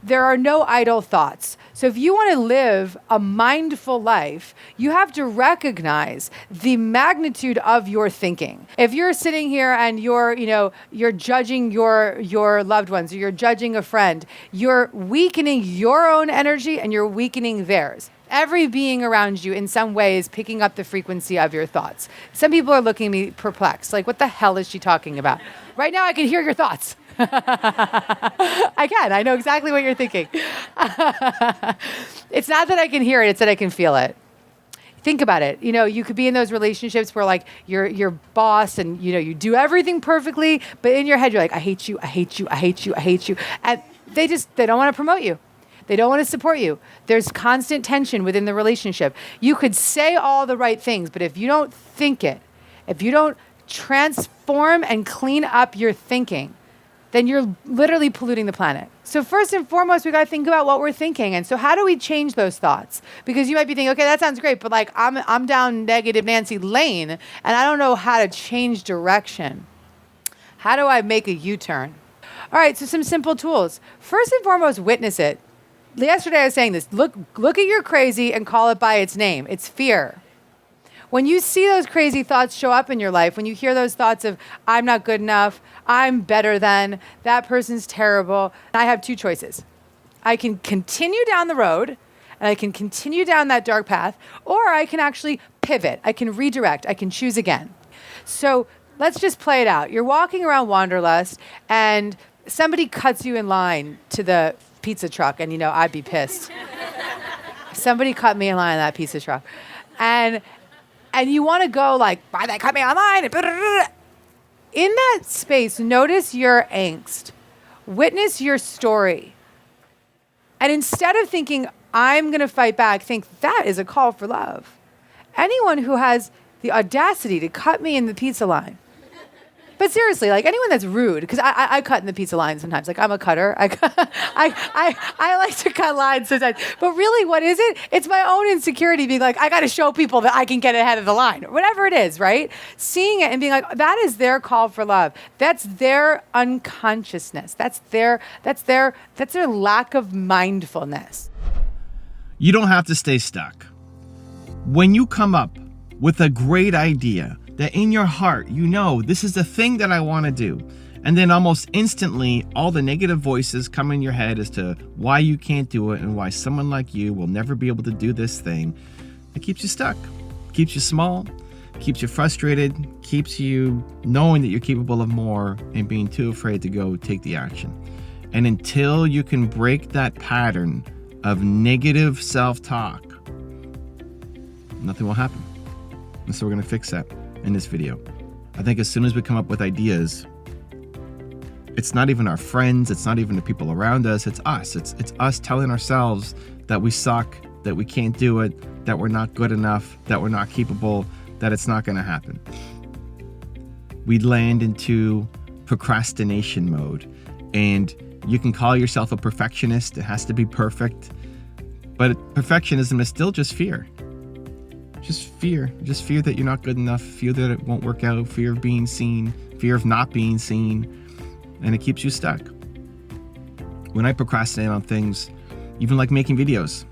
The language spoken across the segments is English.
there are no idle thoughts. So if you want to live a mindful life, you have to recognize the magnitude of your thinking. If you're sitting here and you're judging your loved ones, or you're judging a friend, you're weakening your own energy and you're weakening theirs. Every being around you in some way is picking up the frequency of your thoughts. Some people are looking at me perplexed, like, what the hell is she talking about? Right now I can hear your thoughts. I know exactly what you're thinking. It's not that I can hear it, it's that I can feel it. Think about it. You could be in those relationships where like you're boss and you do everything perfectly, but in your head you're like, I hate you, I hate you, I hate you, I hate you. And they don't want to promote you. They don't want to support you. There's constant tension within the relationship. You could say all the right things, but if you don't think it, if you don't transform and clean up your thinking, then you're literally polluting the planet. So first and foremost, we got to think about what we're thinking. And so how do we change those thoughts? Because you might be thinking, okay, that sounds great, but like I'm down negative Nancy lane and I don't know how to change direction. How do I make a U-turn? All right, so some simple tools. First and foremost, witness it. Yesterday I was saying this, look at your crazy and call it by its name. It's fear. When you see those crazy thoughts show up in your life, when you hear those thoughts of, I'm not good enough, I'm better than, that person's terrible, I have two choices. I can continue down the road and I can continue down that dark path, or I can actually pivot. I can redirect. I can choose again. So let's just play it out. You're walking around Wanderlust and somebody cuts you in line to the pizza truck, and I'd be pissed. Somebody cut me in line in that pizza truck. And you want to go like, why they cut me online? In that space, notice your angst. Witness your story. And instead of thinking, I'm going to fight back, think that is a call for love. Anyone who has the audacity to cut me in the pizza line. But seriously, like anyone that's rude, because I cut in the pizza line sometimes. Like I'm a cutter. I like to cut lines sometimes. But really, what is it? It's my own insecurity being like, I got to show people that I can get ahead of the line. Whatever it is, right? Seeing it and being like, that is their call for love. That's their unconsciousness. That's their lack of mindfulness. You don't have to stay stuck. When you come up with a great idea, that in your heart, this is the thing that I want to do. And then almost instantly, all the negative voices come in your head as to why you can't do it and why someone like you will never be able to do this thing. It keeps you stuck, keeps you small, keeps you frustrated, keeps you knowing that you're capable of more and being too afraid to go take the action. And until you can break that pattern of negative self-talk, nothing will happen. And so we're going to fix that in this video. I think as soon as we come up with ideas, it's not even our friends, it's not even the people around us, it's us. It's us telling ourselves that we suck, that we can't do it, that we're not good enough, that we're not capable, that it's not going to happen. We land into procrastination mode, and you can call yourself a perfectionist. It has to be perfect, but perfectionism is still just fear. Just fear that you're not good enough, fear that it won't work out, fear of being seen, fear of not being seen, and it keeps you stuck. When I procrastinate on things, even like making videos,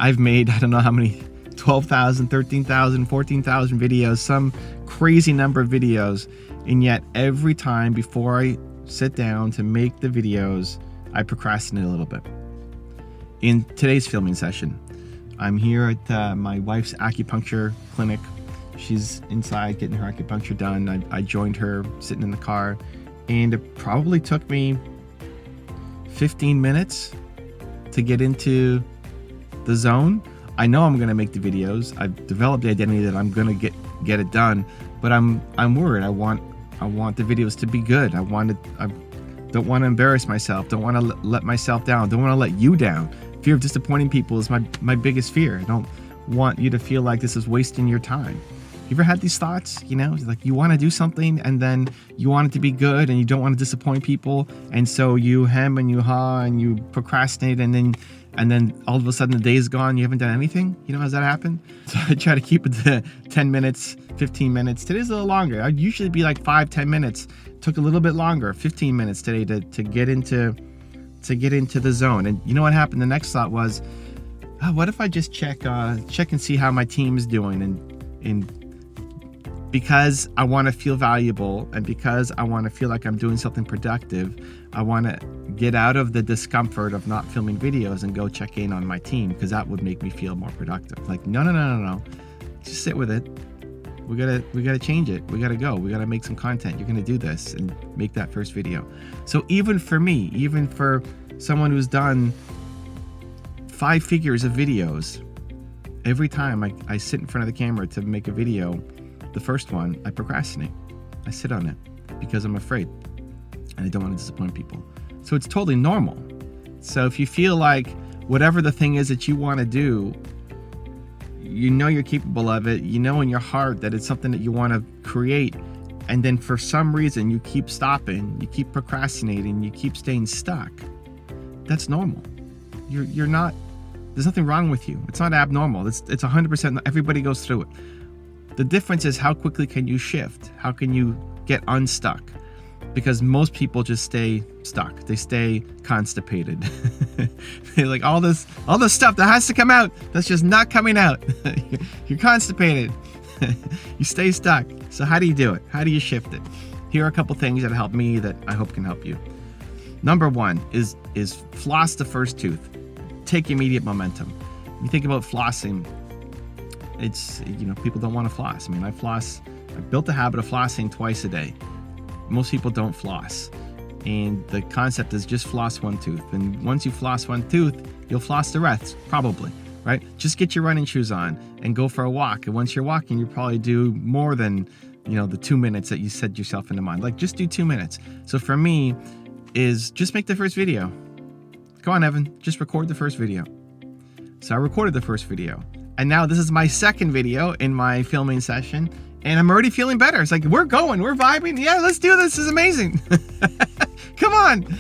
I've made, I don't know how many, 12,000, 13,000, 14,000 videos, some crazy number of videos, and yet every time before I sit down to make the videos, I procrastinate a little bit. In today's filming session, I'm here at my wife's acupuncture clinic. She's inside getting her acupuncture done. I joined her sitting in the car, and it probably took me 15 minutes to get into the zone. I know I'm gonna make the videos. I've developed the identity that I'm gonna get it done, but I'm worried. I want the videos to be good. I don't want to embarrass myself. Don't want to let myself down. Don't want to let you down. Fear of disappointing people is my biggest fear. I don't want you to feel like this is wasting your time. You ever had these thoughts, like you want to do something and then you want it to be good and you don't want to disappoint people, and so you hem and you haw and you procrastinate, and then all of a sudden the day is gone, you haven't done anything? Has that happened? So I try to keep it to 10 minutes, 15 minutes. Today's a little longer. I'd usually be like 5-10 minutes. Took a little bit longer, 15 minutes today to get into to get into the zone. And you know what happened? The next thought was, oh, what if I just check and see how my team's doing? And because I want to feel valuable, and because I want to feel like I'm doing something productive, I want to get out of the discomfort of not filming videos and go check in on my team, because that would make me feel more productive. Like, no. Just sit with it. We gotta change it. We gotta go. We gotta make some content. You're gonna do this and make that first video. So even for me, even for someone who's done 5 figures of videos, every time I sit in front of the camera to make a video, the first one, I procrastinate. I sit on it because I'm afraid and I don't want to disappoint people. So it's totally normal. So if you feel like whatever the thing is that you want to do, you know you're capable of it, you know in your heart that it's something that you want to create, and then for some reason you keep stopping, you keep procrastinating, you keep staying stuck, that's normal. You're not, there's nothing wrong with you. It's not abnormal. It's 100%, everybody goes through it. The difference is how quickly can you shift? How can you get unstuck? Because most people just stay stuck. They stay constipated. They're like, all this stuff that has to come out, that's just not coming out. You're constipated. You stay stuck. So how do you do it? How do you shift it? Here are a couple things that help me that I hope can help you. Number 1 is floss the first tooth. Take immediate momentum. You think about flossing, it's, people don't want to floss. I mean, I built a habit of flossing twice a day. Most people don't floss. And the concept is just floss one tooth. And once you floss one tooth, you'll floss the rest, probably, right? Just get your running shoes on and go for a walk. And once you're walking, you probably do more than, the 2 minutes that you set yourself into mind. Like, just do 2 minutes. So for me, is just make the first video. Go on, Evan, just record the first video. So I recorded the first video. And now this is my second video in my filming session, and I'm already feeling better. It's like, we're going, we're vibing. Yeah, let's do this. This is amazing. Come on.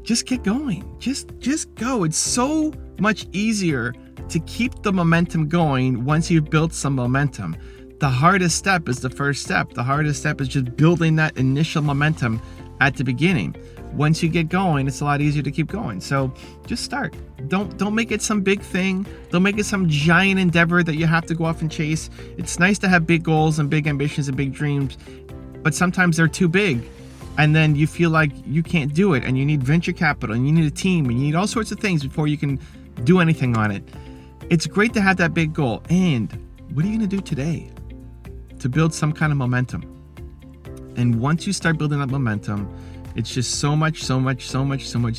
Just get going. Just go. It's so much easier to keep the momentum going once you've built some momentum. The hardest step is the first step. The hardest step is just building that initial momentum at the beginning. Once you get going, it's a lot easier to keep going. So just start. Don't make it some big thing. Don't make it some giant endeavor that you have to go off and chase. It's nice to have big goals and big ambitions and big dreams, but sometimes they're too big. And then you feel like you can't do it, and you need venture capital, and you need a team, and you need all sorts of things before you can do anything on it. It's great to have that big goal. And what are you going to do today to build some kind of momentum? And once you start building that momentum, it's just so much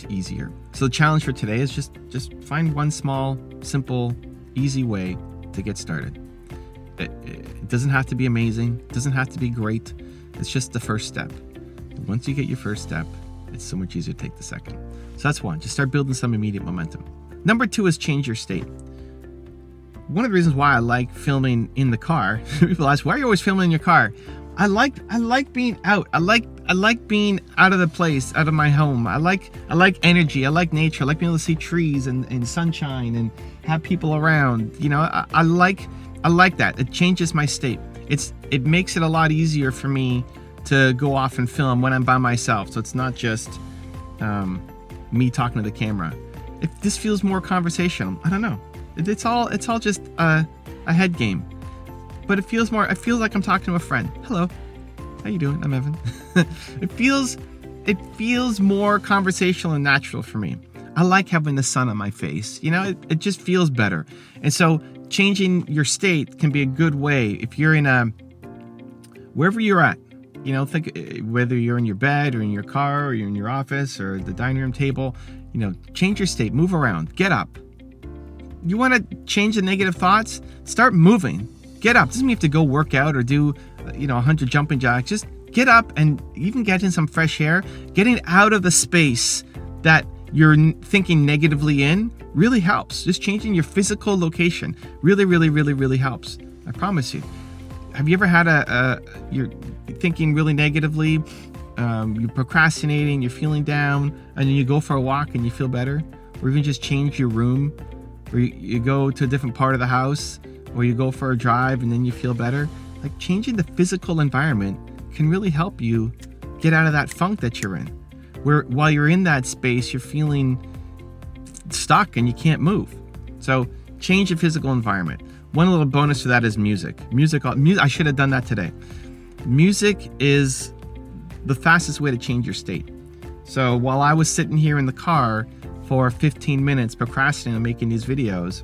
easier. So the challenge for today is just find one small, simple, easy way to get started. It doesn't have to be amazing. It doesn't have to be great. It's just the first step. Once you get your first step, it's so much easier to take the second. So that's one. Just start building some immediate momentum. Number 2 is change your state. One of the reasons why I like filming in the car, people ask, why are you always filming in your car? I like being out. I like being out of the place, out of my home. I like energy. I like nature. I like being able to see trees and sunshine and have people around. I like that. It changes my state. It makes it a lot easier for me to go off and film when I'm by myself. So it's not just me talking to the camera. This feels more conversational. I don't know. It's all just a head game. But it feels like I'm talking to a friend. Hello, how you doing? I'm Evan. It feels more conversational and natural for me. I like having the sun on my face. It just feels better. And so changing your state can be a good way if you're in wherever you're at. Think whether you're in your bed or in your car or you're in your office or the dining room table. Change your state. Move around. Get up. You want to change the negative thoughts? Start moving. Get up. Doesn't mean you have to go work out or do 100 jumping jacks. Just get up and even get in some fresh air. Getting out of the space that you're thinking negatively in really helps. Just changing your physical location really helps. I promise you. Have you ever had you're thinking really negatively, you're procrastinating, you're feeling down, and then you go for a walk and you feel better? Or even just change your room, or you go to a different part of the house, or you go for a drive and then you feel better? Like, changing the physical environment can really help you get out of that funk that you're in. where while you're in that space, you're feeling stuck and you can't move. So change your physical environment. One little bonus to that is music. Music, I should have done that today. Music is the fastest way to change your state. So while I was sitting here in the car for 15 minutes procrastinating on making these videos,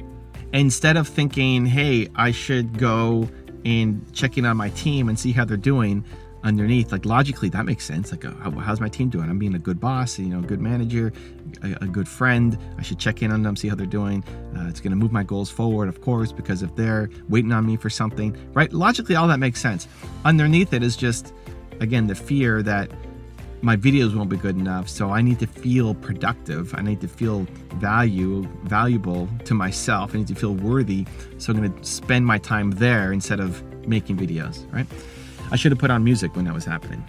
instead of thinking, hey, I should go and check in on my team and see how they're doing, underneath, like logically, that makes sense. Like, how's my team doing? I'm being a good boss, a good manager, a good friend. I should check in on them, see how they're doing. It's going to move my goals forward, of course, because if they're waiting on me for something, right? Logically, all that makes sense. Underneath it is just, again, the fear that my videos won't be good enough. So I need to feel productive. I need to feel valuable to myself. I need to feel worthy. So I'm going to spend my time there instead of making videos, right? I should have put on music when that was happening.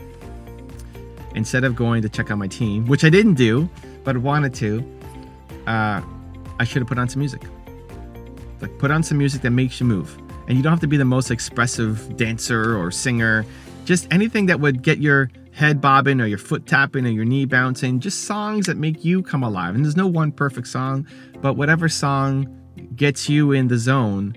Instead of going to check on my team, which I didn't do, but wanted to, I should have put on some music. Like, put on some music that makes you move. And you don't have to be the most expressive dancer or singer. Just anything that would get your head bobbing or your foot tapping or your knee bouncing. Just songs that make you come alive. And there's no one perfect song, but whatever song gets you in the zone,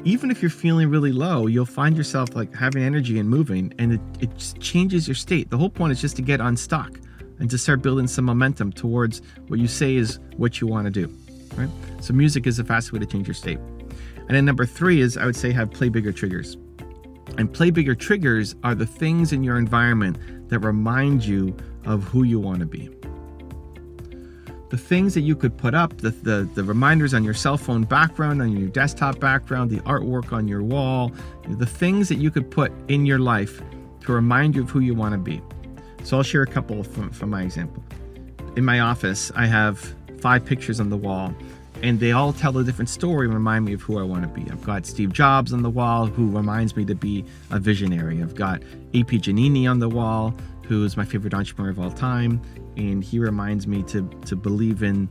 even if you're feeling really low, you'll find yourself like having energy and moving, and it just changes your state. The whole point is just to get unstuck and to start building some momentum towards what you say is what you want to do, right? So music is the fastest way to change your state. And then number 3 is, I would say, have play bigger triggers. And play bigger triggers are the things in your environment that remind you of who you want to be. The things that you could put up, the reminders on your cell phone background, on your desktop background, the artwork on your wall, the things that you could put in your life to remind you of who you want to be. So I'll share a couple from my example. In my office, I have 5 pictures on the wall, and they all tell a different story and remind me of who I want to be. I've got Steve Jobs on the wall, who reminds me to be a visionary. I've got A.P. Giannini on the wall, who is my favorite entrepreneur of all time, and he reminds me to believe in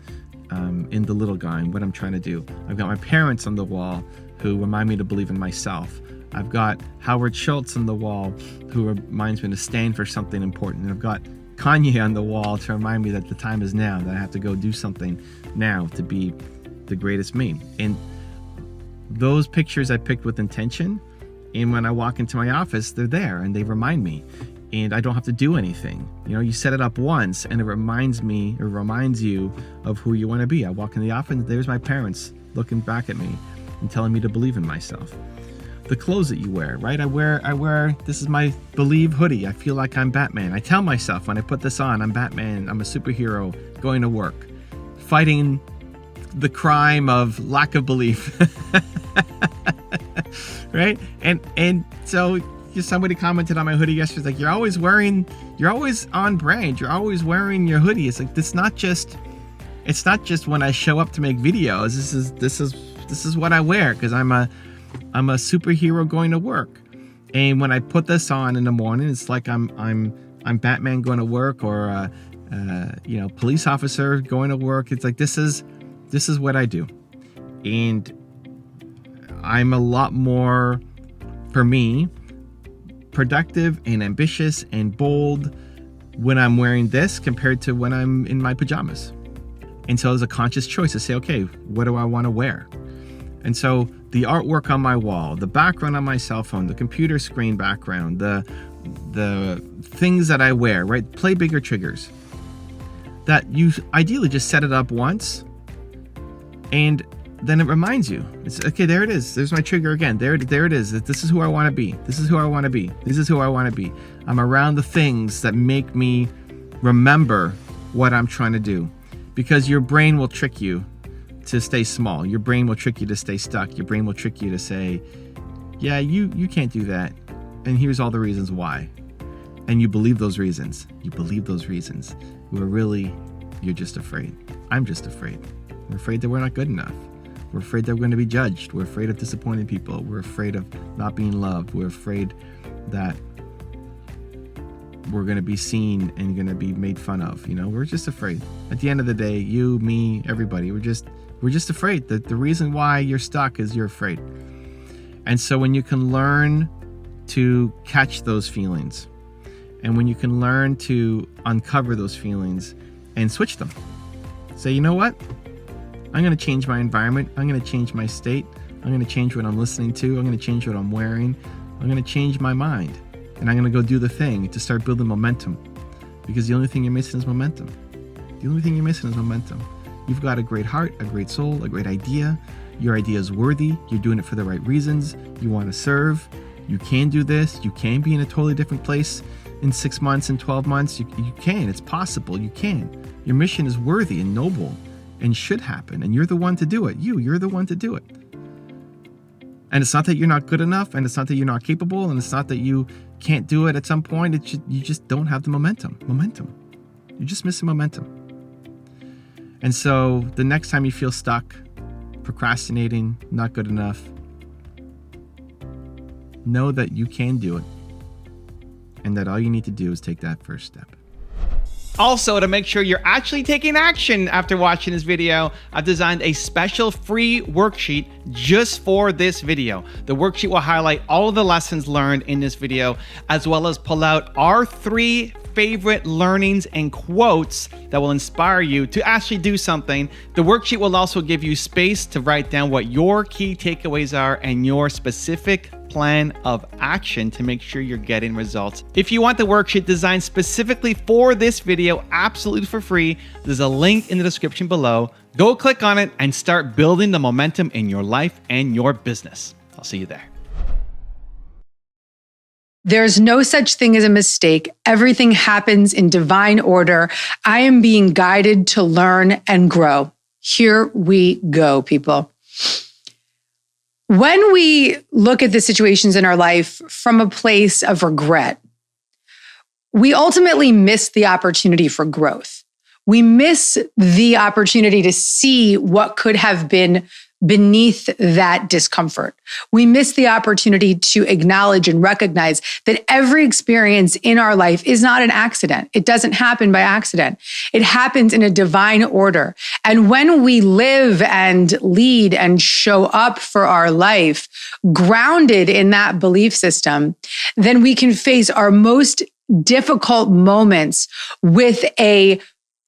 the little guy and what I'm trying to do. I've got my parents on the wall, who remind me to believe in myself. I've got Howard Schultz on the wall, who reminds me to stand for something important. And I've got Kanye on the wall to remind me that the time is now, that I have to go do something now to be the greatest me. And those pictures I picked with intention, and when I walk into my office, they're there and they remind me, and I don't have to do anything. You set it up once and it reminds you of who you want to be. I walk in the office and there's my parents looking back at me and telling me to believe in myself. The clothes that you wear, right? I wear, this is my Believe hoodie. I feel like I'm Batman. I tell myself when I put this on, I'm Batman, I'm a superhero going to work, fighting the crime of lack of belief. Right? And so somebody commented on my hoodie yesterday, like, you're always on brand, you're always wearing your hoodie. It's like, it's not just when I show up to make videos. This is what I wear, because I'm a superhero going to work. And when I put this on in the morning, it's like I'm Batman going to work, or a police officer going to work. It's like, this is what I do. And I'm a lot more, for me, productive and ambitious and bold when I'm wearing this compared to when I'm in my pajamas. And so there's a conscious choice to say, okay, what do I want to wear? And so the artwork on my wall, the background on my cell phone, the computer screen background, the things that I wear, right? Play bigger triggers. That you ideally just set it up once, and then it reminds you. It's okay, there it is. There's my trigger again. There it is. This is who I want to be. This is who I want to be. This is who I want to be. I'm around the things that make me remember what I'm trying to do. Because your brain will trick you to stay small. Your brain will trick you to stay stuck. Your brain will trick you to say, yeah, you can't do that. And here's all the reasons why. And you believe those reasons. Where really, you're just afraid. I'm just afraid. We're afraid that we're not good enough. We're afraid that we're going to be judged. We're afraid of disappointing people. We're afraid of not being loved. We're afraid that we're going to be seen and going to be made fun of. We're just afraid. At the end of the day, you, me, everybody, we're just afraid. The reason why you're stuck is you're afraid. And so when you can learn to catch those feelings And when you can learn to uncover those feelings and switch them, say, you know what? I'm going to change my environment. I'm going to change my state. I'm going to change what I'm listening to. I'm going to change what I'm wearing. I'm going to change my mind. And I'm going to go do the thing to start building momentum. Because the only thing you're missing is momentum. The only thing you're missing is momentum. You've got a great heart, a great soul, a great idea. Your idea is worthy. You're doing it for the right reasons. You want to serve. You can do this. You can be in a totally different place in 6 months and 12 months. You can. It's possible. You can. Your mission is worthy and noble and should happen. And you're the one to do it. You're the one to do it. And it's not that you're not good enough, and it's not that you're not capable, and it's not that you can't do it at some point. You just don't have the momentum. You're just missing momentum. And so the next time you feel stuck, procrastinating, not good enough, know that you can do it, and that all you need to do is take that first step. Also, to make sure you're actually taking action after watching this video, I've designed a special free worksheet just for this video. The worksheet will highlight all of the lessons learned in this video, as well as pull out our 3 favorite learnings and quotes that will inspire you to actually do something. The worksheet will also give you space to write down what your key takeaways are and your specific plan of action to make sure you're getting results. If you want the worksheet designed specifically for this video, absolutely for free, there's a link in the description below. Go click on it and start building the momentum in your life and your business. I'll see you there. There's no such thing as a mistake. Everything happens in divine order. I am being guided to learn and grow. Here we go, people. When we look at the situations in our life from a place of regret, we ultimately miss the opportunity for growth. We miss the opportunity to see what could have been beneath that discomfort. We miss the opportunity to acknowledge and recognize that every experience in our life is not an accident. It doesn't happen by accident. It happens in a divine order. And when we live and lead and show up for our life, grounded in that belief system, then we can face our most difficult moments with a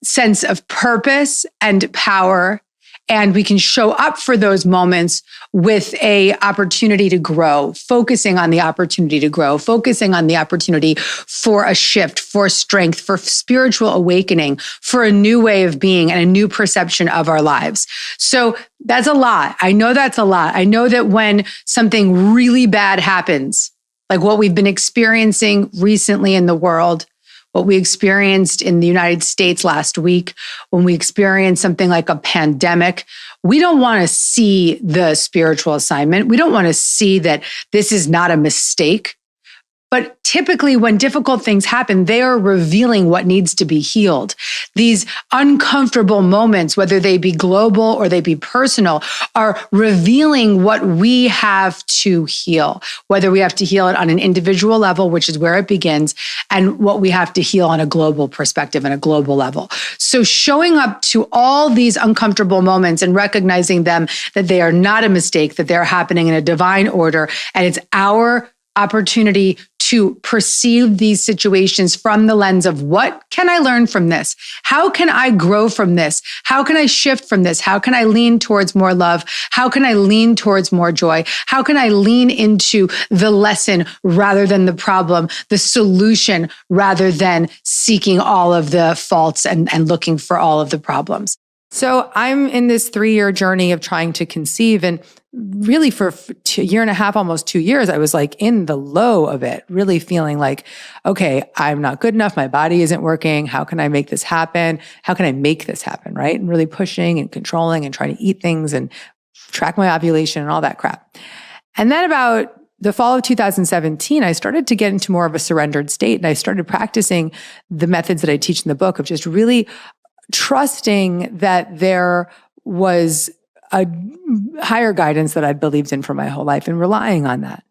sense of purpose and power. And we can show up for those moments with a opportunity to grow, focusing on the opportunity to grow, focusing on the opportunity for a shift, for strength, for spiritual awakening, for a new way of being and a new perception of our lives. So that's a lot. I know that's a lot. I know that when something really bad happens, like what we've been experiencing recently in the world, what we experienced in the United States last week, when we experienced something like a pandemic, we don't want to see the spiritual assignment. We don't want to see that this is not a mistake. But typically when difficult things happen, they are revealing what needs to be healed. These uncomfortable moments, whether they be global or they be personal, are revealing what we have to heal, whether we have to heal it on an individual level, which is where it begins, and what we have to heal on a global perspective and a global level. So showing up to all these uncomfortable moments and recognizing them, that they are not a mistake, that they're happening in a divine order, and it's our opportunity to perceive these situations from the lens of what can I learn from this? How can I grow from this? How can I shift from this? How can I lean towards more love? How can I lean towards more joy? How can I lean into the lesson rather than the problem, the solution rather than seeking all of the faults and looking for all of the problems? So I'm in this 3-year journey of trying to conceive, and really for a year and a half, almost 2 years, I was like in the low of it, really feeling like, okay, I'm not good enough. My body isn't working. How can I make this happen? How can I make this happen? Right. And really pushing and controlling and trying to eat things and track my ovulation and all that crap. And then about the fall of 2017, I started to get into more of a surrendered state. And I started practicing the methods that I teach in the book of just really trusting that there was a higher guidance that I'd believed in for my whole life and relying on that.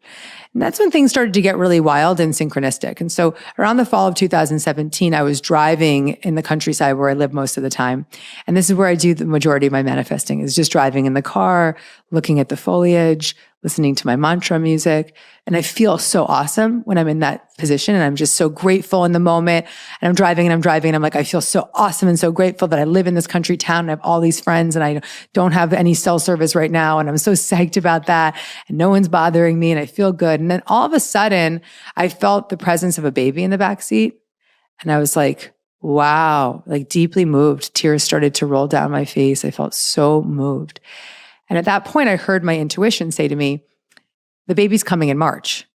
And that's when things started to get really wild and synchronistic. And so around the fall of 2017, I was driving in the countryside where I live most of the time. And this is where I do the majority of my manifesting, is just driving in the car, looking at the foliage, listening to my mantra music. And I feel so awesome when I'm in that position. And I'm just so grateful in the moment. And I'm driving. And I'm like, I feel so awesome and so grateful that I live in this country town and I have all these friends and I don't have any cell service right now. And I'm so psyched about that. And no one's bothering me and I feel good. And then all of a sudden, I felt the presence of a baby in the backseat. And I was like, wow, like deeply moved. Tears started to roll down my face. I felt so moved. And at that point, I heard my intuition say to me, the baby's coming in March.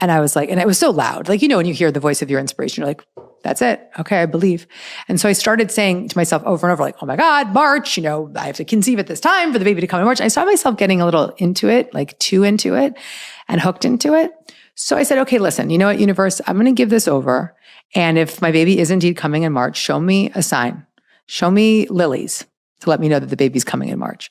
And I was like, and it was so loud. Like, when you hear the voice of your inspiration, you're like, that's it. Okay, I believe. And so I started saying to myself over and over, like, oh my God, March, I have to conceive at this time for the baby to come in March. I saw myself getting a little into it, like too into it and hooked into it. So I said, okay, listen, you know what, universe, I'm going to give this over. And if my baby is indeed coming in March, show me a sign. Show me lilies to let me know that the baby's coming in March.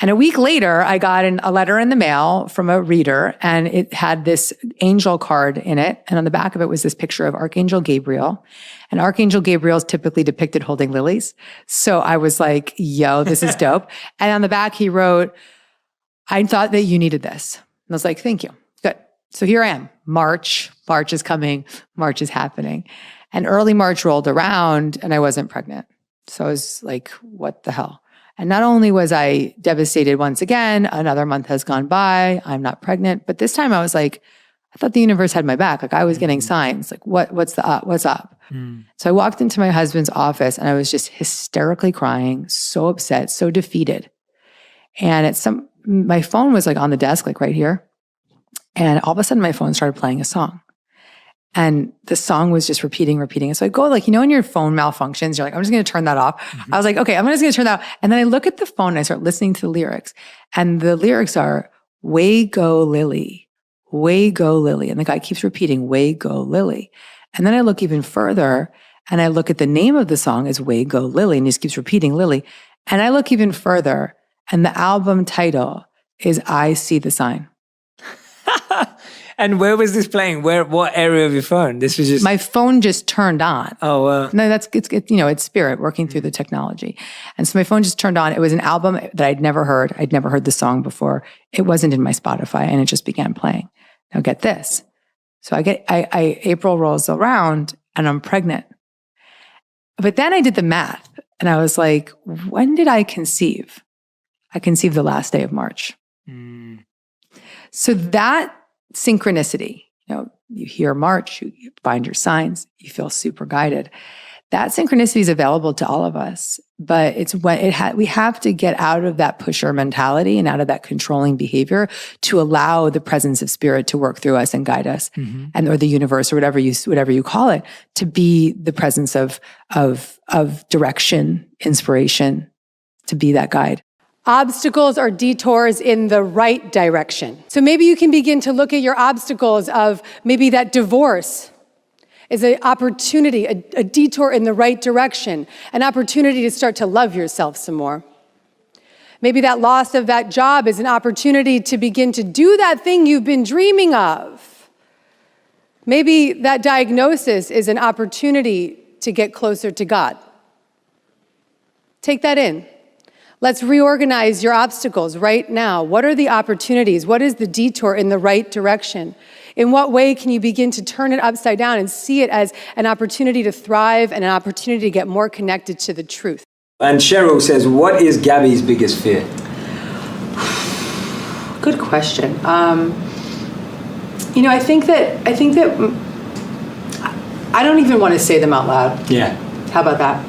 And a week later, I got a letter in the mail from a reader, and it had this angel card in it. And on the back of it was this picture of Archangel Gabriel. And Archangel Gabriel is typically depicted holding lilies. So I was like, yo, this is dope. And on the back, he wrote, I thought that you needed this. And I was like, thank you. Good. So here I am. March is coming. March is happening. And early March rolled around and I wasn't pregnant. So I was like, what the hell? And not only was I devastated once again, another month has gone by, I'm not pregnant, but this time I was like, I thought the universe had my back. Like I was getting signs, like what's up? So I walked into my husband's office and I was just hysterically crying, so upset, so defeated. And my phone was like on the desk, like right here. And all of a sudden my phone started playing a song. And the song was just repeating. And so I go like, when your phone malfunctions, you're like, I'm just going to turn that off. I was like, okay, I'm just going to turn that off. And then I look at the phone and I start listening to the lyrics. And the lyrics are, way go Lily, way go Lily. And the guy keeps repeating, way go Lily. And then I look even further and I look at the name of the song as Way Go Lily. And he just keeps repeating Lily. And I look even further and the album title is I See the Sign. And where was this playing? What area of your phone? This was just... My phone just turned on. Oh, wow. No, it's spirit working through the technology. And so my phone just turned on. It was an album that I'd never heard. I'd never heard the song before. It wasn't in my Spotify and it just began playing. Now get this. So April rolls around and I'm pregnant. But then I did the math and I was like, when did I conceive? I conceived the last day of March. So that synchronicity, you hear March, you find your signs, you feel super guided. That synchronicity is available to all of us, but it's when we have to get out of that pusher mentality and out of that controlling behavior to allow the presence of spirit to work through us and guide us, or the universe or whatever you call it, to be the presence of direction, inspiration, to be that guide. Obstacles are detours in the right direction. So maybe you can begin to look at your obstacles of maybe that divorce is an opportunity, a detour in the right direction, an opportunity to start to love yourself some more. Maybe that loss of that job is an opportunity to begin to do that thing you've been dreaming of. Maybe that diagnosis is an opportunity to get closer to God. Take that in. Let's reorganize your obstacles right now. What are the opportunities? What is the detour in the right direction? In what way can you begin to turn it upside down and see it as an opportunity to thrive and an opportunity to get more connected to the truth? And Cheryl says, what is Gabby's biggest fear? Good question. I think that I don't even want to say them out loud. Yeah. How about that?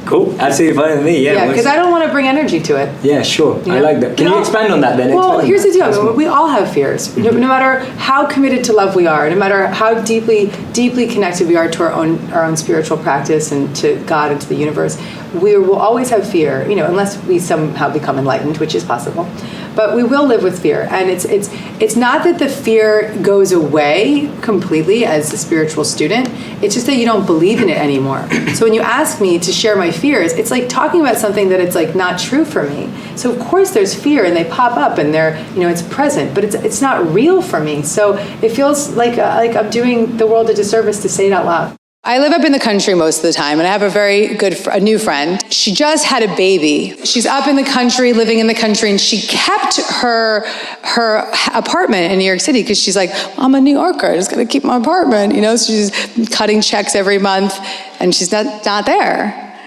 Cool. Absolutely fine with me. Yeah, because I don't want to bring energy to it. Yeah, sure. I like that. Can you expand on that then? Well, here's the deal. We all have fears. No matter how committed to love we are, no matter how deeply connected we are to our own spiritual practice and to God and to the universe, we will always have fear, unless we somehow become enlightened, which is possible. But we will live with fear. And it's not that the fear goes away completely as a spiritual student. It's just that you don't believe in it anymore. So when you ask me to share my fears, it's like talking about something that it's like not true for me. So of course there's fear and they pop up and they're, it's present, but it's not real for me. So it feels like I'm doing the world a disservice to say it out loud. I live up in the country most of the time, and I have a very good, a new friend. She just had a baby. She's up in the country, living in the country, and she kept her apartment in New York City because she's like, I'm a New Yorker, I just gotta keep my apartment, you know? So she's cutting checks every month, and she's not there.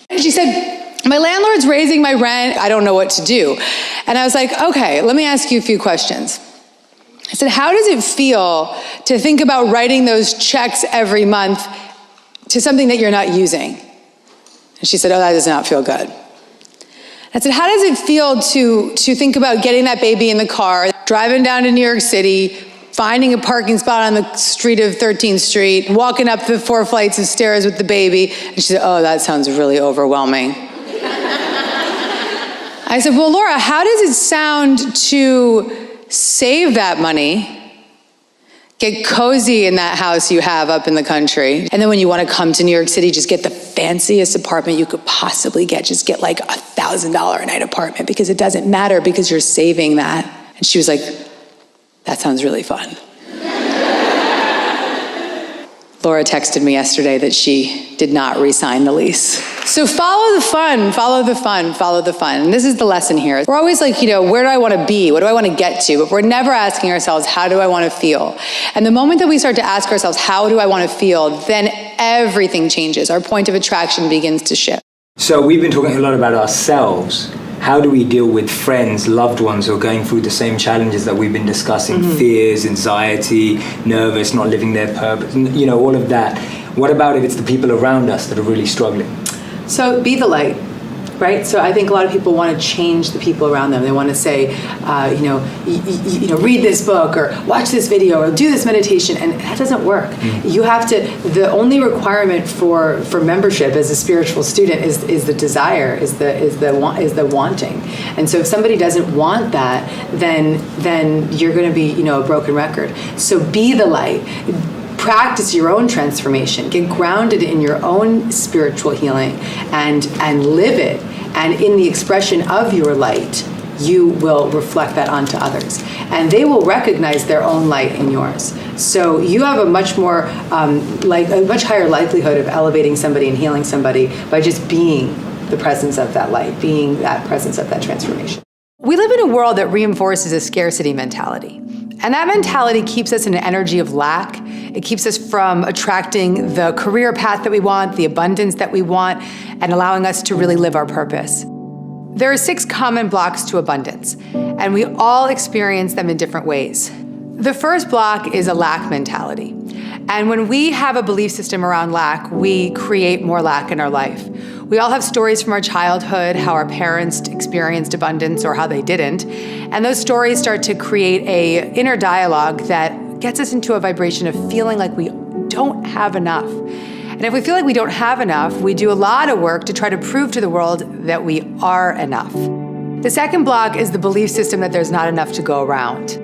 And she said, my landlord's raising my rent, I don't know what to do. And I was like, okay, let me ask you a few questions. I said, how does it feel to think about writing those checks every month to something that you're not using? And she said, oh, that does not feel good. I said, how does it feel to think about getting that baby in the car, driving down to New York City, finding a parking spot on the street of 13th Street, walking up the 4 flights of stairs with the baby? And she said, oh, that sounds really overwhelming. I said, well, Laura, how does it sound to save that money, get cozy in that house you have up in the country, and then when you want to come to New York City, just get the fanciest apartment you could possibly get. Just get like $1,000 a night apartment because it doesn't matter because you're saving that. And she was like, that sounds really fun. Laura texted me yesterday that she did not re-sign the lease. So follow the fun, follow the fun, follow the fun. And this is the lesson here. We're always like, where do I want to be? What do I want to get to? But we're never asking ourselves, how do I want to feel? And the moment that we start to ask ourselves, how do I want to feel? Then everything changes. Our point of attraction begins to shift. So we've been talking a lot about ourselves. How do we deal with friends, loved ones who are going through the same challenges that we've been discussing? Fears, anxiety, nervous, not living their purpose, all of that. What about if it's the people around us that are really struggling? So be the light, right? So I think a lot of people want to change the people around them. They want to say, read this book or watch this video or do this meditation, and that doesn't work. You have to. The only requirement for membership as a spiritual student is the desire, is the wanting. And so if somebody doesn't want that, then you're going to be a broken record. So be the light. Practice your own transformation. Get grounded in your own spiritual healing and live it. And in the expression of your light, you will reflect that onto others. And they will recognize their own light in yours. So you have a much more, a much higher likelihood of elevating somebody and healing somebody by just being the presence of that light, being that presence of that transformation. We live in a world that reinforces a scarcity mentality. And that mentality keeps us in an energy of lack. It keeps us from attracting the career path that we want, the abundance that we want, and allowing us to really live our purpose. There are 6 common blocks to abundance, and we all experience them in different ways. The first block is a lack mentality. And when we have a belief system around lack, we create more lack in our life. We all have stories from our childhood, how our parents experienced abundance or how they didn't. And those stories start to create an inner dialogue that gets us into a vibration of feeling like we don't have enough. And if we feel like we don't have enough, we do a lot of work to try to prove to the world that we are enough. The second block is the belief system that there's not enough to go around.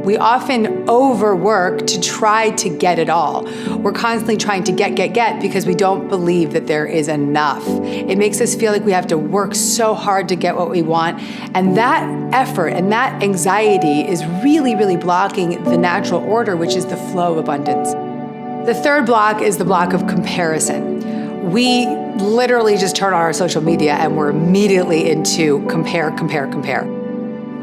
We often overwork to try to get it all. We're constantly trying to get because we don't believe that there is enough. It makes us feel like we have to work so hard to get what we want. And that effort and that anxiety is really, really blocking the natural order, which is the flow of abundance. The third block is the block of comparison. We literally just turn on our social media and we're immediately into compare.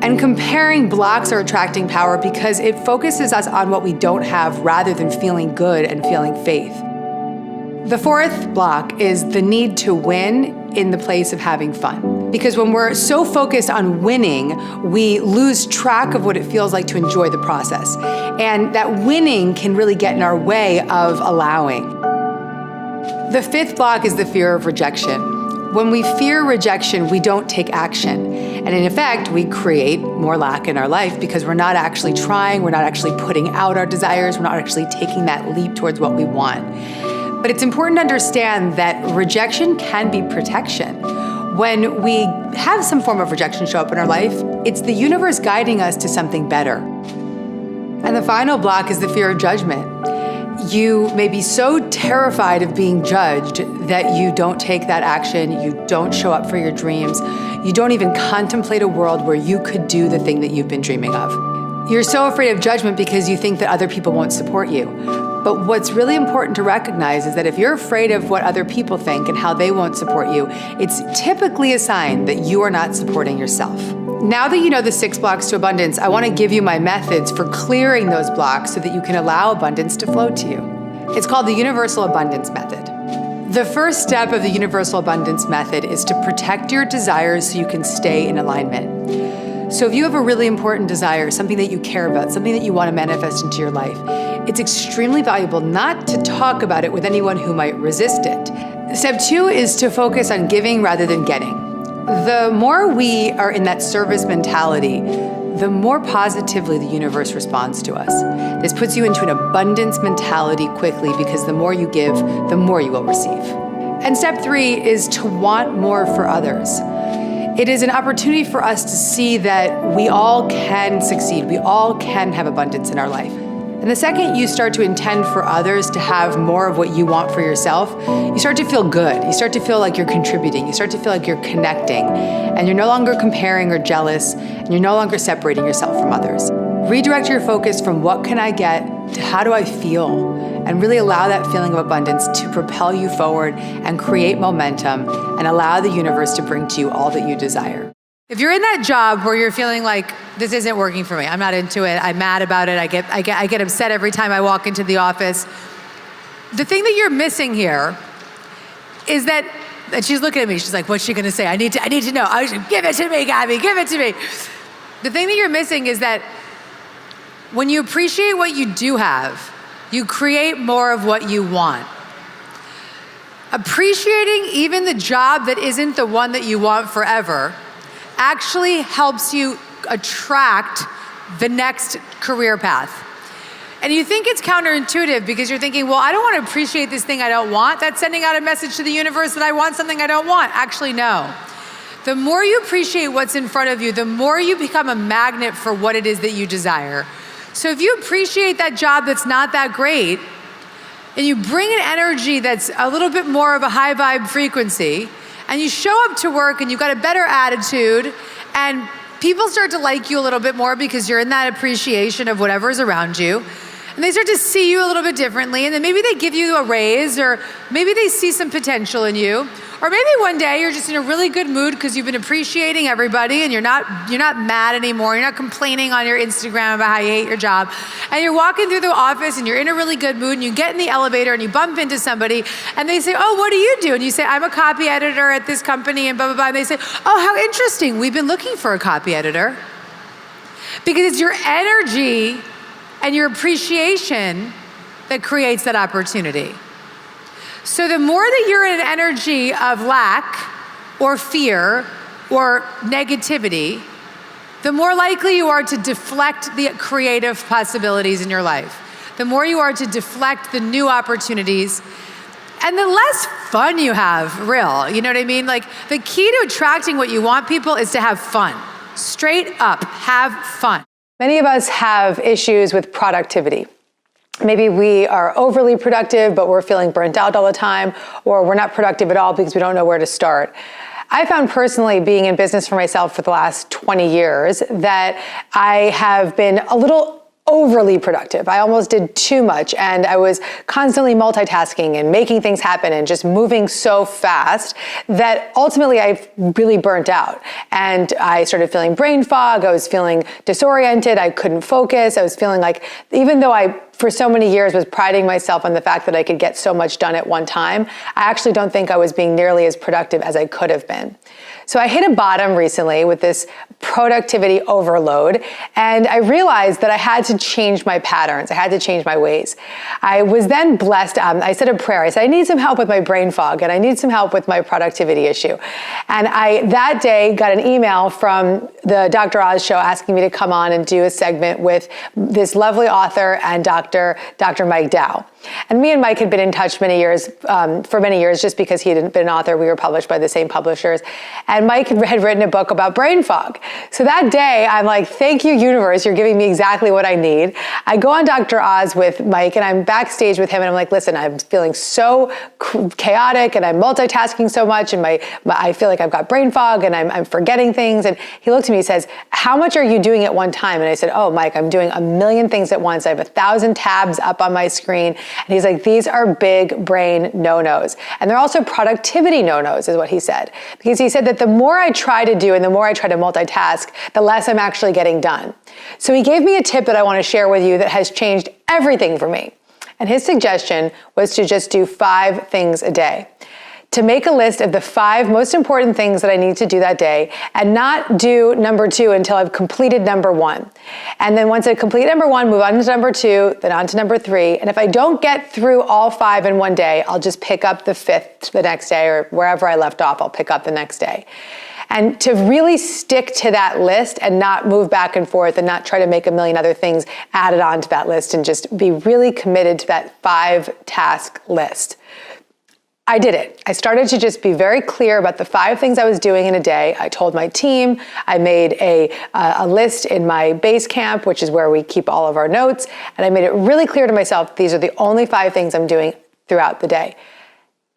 And comparing blocks our attracting power because it focuses us on what we don't have rather than feeling good and feeling faith. The fourth block is the need to win in the place of having fun. Because when we're so focused on winning, we lose track of what it feels like to enjoy the process. And that winning can really get in our way of allowing. The fifth block is the fear of rejection. When we fear rejection, we don't take action. And in effect, we create more lack in our life because we're not actually trying, we're not actually putting out our desires, we're not actually taking that leap towards what we want. But it's important to understand that rejection can be protection. When we have some form of rejection show up in our life, it's the universe guiding us to something better. And the final block is the fear of judgment. You may be so terrified of being judged that you don't take that action, you don't show up for your dreams, you don't even contemplate a world where you could do the thing that you've been dreaming of. You're so afraid of judgment because you think that other people won't support you. But what's really important to recognize is that if you're afraid of what other people think and how they won't support you, it's typically a sign that you are not supporting yourself. Now that you know the 6 blocks to abundance, I want to give you my methods for clearing those blocks so that you can allow abundance to flow to you. It's called the Universal Abundance Method. The first step of the Universal Abundance Method is to protect your desires so you can stay in alignment. So if you have a really important desire, something that you care about, something that you want to manifest into your life, it's extremely valuable not to talk about it with anyone who might resist it. Step 2 is to focus on giving rather than getting. The more we are in that service mentality, the more positively the universe responds to us. This puts you into an abundance mentality quickly because the more you give, the more you will receive. And step 3 is to want more for others. It is an opportunity for us to see that we all can succeed. We all can have abundance in our life. And the second you start to intend for others to have more of what you want for yourself, you start to feel good. You start to feel like you're contributing. You start to feel like you're connecting. And you're no longer comparing or jealous. And you're no longer separating yourself from others. Redirect your focus from what can I get to how do I feel? And really allow that feeling of abundance to propel you forward and create momentum and allow the universe to bring to you all that you desire. If you're in that job where you're feeling like this isn't working for me, I'm not into it, I'm mad about it, I get upset every time I walk into the office. The thing that you're missing here is that, and she's looking at me, she's like, what's she gonna say? I need to know. Give it to me, Gabby, give it to me. The thing that you're missing is that when you appreciate what you do have, you create more of what you want. Appreciating even the job that isn't the one that you want forever actually helps you attract the next career path. And you think it's counterintuitive because you're thinking, well, I don't want to appreciate this thing I don't want. That's sending out a message to the universe that I want something I don't want. Actually, no. The more you appreciate what's in front of you, the more you become a magnet for what it is that you desire. So if you appreciate that job that's not that great, and you bring an energy that's a little bit more of a high vibe frequency, and you show up to work and you've got a better attitude, and people start to like you a little bit more because you're in that appreciation of whatever's around you, and they start to see you a little bit differently, and then maybe they give you a raise, or maybe they see some potential in you, or maybe one day you're just in a really good mood because you've been appreciating everybody and you're not mad anymore, you're not complaining on your Instagram about how you hate your job, and you're walking through the office and you're in a really good mood and you get in the elevator and you bump into somebody and they say, oh, what do you do? And you say, I'm a copy editor at this company and blah, blah, blah. And they say, oh, how interesting. We've been looking for a copy editor. Because it's your energy and your appreciation that creates that opportunity. So the more that you're in an energy of lack or fear or negativity, the more likely you are to deflect the creative possibilities in your life. The more you are to deflect the new opportunities, and the less fun you have, real. You know what I mean? Like, the key to attracting what you want, people, is to have fun. Straight up, have fun. Many of us have issues with productivity. Maybe we are overly productive, but we're feeling burnt out all the time, or we're not productive at all because we don't know where to start. I found personally, being in business for myself for the last 20 years, that I have been a little overly productive. I almost did too much, and I was constantly multitasking and making things happen and just moving so fast that ultimately I really burnt out. And I started feeling brain fog. I was feeling disoriented. I couldn't focus. I was feeling like, even though I for so many years was priding myself on the fact that I could get so much done at one time, I actually don't think I was being nearly as productive as I could have been. So I hit a bottom recently with this productivity overload, and I realized that I had to change my patterns. I had to change my ways. I was then blessed. I said a prayer. I said, I need some help with my brain fog, and I need some help with my productivity issue. And I, that day, got an email from the Dr. Oz show asking me to come on and do a segment with this lovely author and Dr. Mike Dow. And me and Mike had been in touch for many years, just because he had been an author. We were published by the same publishers. And Mike had written a book about brain fog. So that day, I'm like, thank you, universe. You're giving me exactly what I need. I go on Dr. Oz with Mike, and I'm backstage with him, and I'm like, listen, I'm feeling so chaotic, and I'm multitasking so much, and I feel like I've got brain fog, and I'm forgetting things. And he looked at me, he says, how much are you doing at one time? And I said, oh, Mike, I'm doing a million things at once. I have 1,000 tabs up on my screen. And he's like, these are big brain no-nos. And they're also productivity no-nos, is what he said. Because he said that the more I try to do and the more I try to multitask, the less I'm actually getting done. So he gave me a tip that I want to share with you that has changed everything for me. And his suggestion was to just do 5 things a day. To make a list of the 5 most important things that I need to do that day, and not do number 2 until I've completed number 1. And then once I complete number 1, move on to number 2, then on to number 3. And if I don't get through all 5 in one day, I'll just pick up the 5th the next day, or wherever I left off, I'll pick up the next day. And to really stick to that list and not move back and forth and not try to make a million other things added onto that list, and just be really committed to that 5-task list. I did it. I started to just be very clear about the 5 things I was doing in a day. I told my team. I made a list in my base camp, which is where we keep all of our notes. And I made it really clear to myself, these are the only 5 things I'm doing throughout the day.